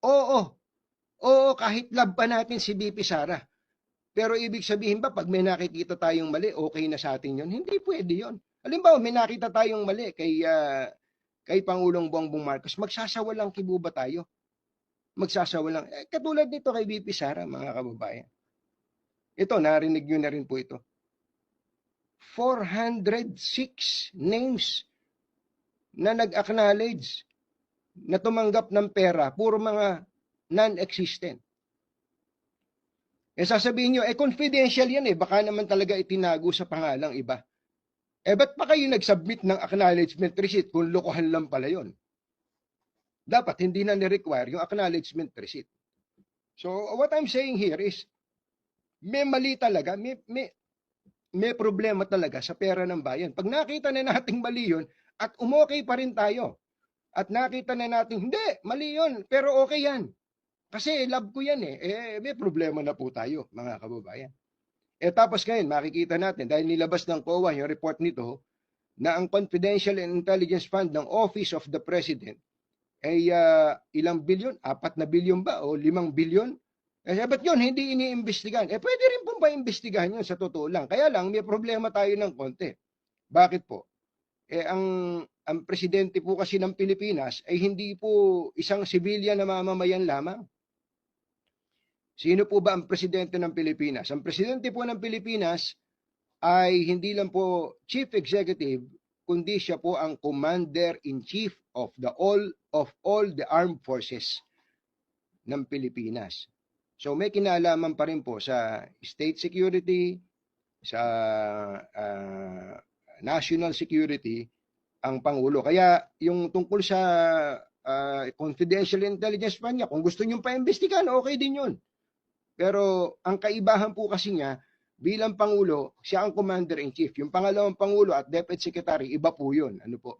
Oo, oo, kahit love pa natin si VP Sara. Pero ibig sabihin ba, pag may nakikita tayong mali, okay na sa atin yun? Hindi pwede yun. Halimbawa, may nakita tayong mali kay Pangulong Bongbong Marcos, magsasawalang kibo ba tayo? Magsasawalang. Katulad nito kay VP Sara, mga kababayan. Ito, narinig nyo na rin po ito. 406 names na nag-acknowledge na tumanggap ng pera, puro mga non-existent. Sasabihin nyo, confidential yan baka naman talaga itinago sa pangalang iba. Ba't pa kayo nag-submit ng acknowledgement receipt kung lokohan lang pala yun? Dapat hindi na ni-require yung acknowledgement receipt. So, what I'm saying here is, may mali talaga, may problema talaga sa pera ng bayan. Pag nakita na nating mali yun, at umokay pa rin tayo, at nakita na natin, hindi, mali yun, pero okay yan. Kasi love ko yan may problema na po tayo, mga kababayan. Tapos ngayon, makikita natin, dahil nilabas ng COA yung report nito, na ang Confidential and Intelligence Fund ng Office of the President ay ilang bilyon? 4 na bilyon ba? O 5 bilyon? Ba't yun hindi iniimbestigahan? Pwede rin pong pa-imbestigahan yun sa totoo lang. Kaya lang, may problema tayo ng konti. Bakit po? Ang presidente po kasi ng Pilipinas ay hindi po isang civilian na mamamayan lamang. Sino po ba ang presidente ng Pilipinas? Ang presidente po ng Pilipinas ay hindi lang po chief executive, kundi siya po ang commander-in-chief of all the armed forces ng Pilipinas. So may kinalaman pa rin po sa state security, sa national security ang Pangulo. Kaya yung tungkol sa confidential intelligence fund niya, kung gusto niyo pa-imbestigahan, okay din yun. Pero ang kaibahan po kasi niya, bilang Pangulo, siya ang Commander-in-Chief. Yung pangalawang Pangulo at Deputy Secretary, iba po yun. Ano po?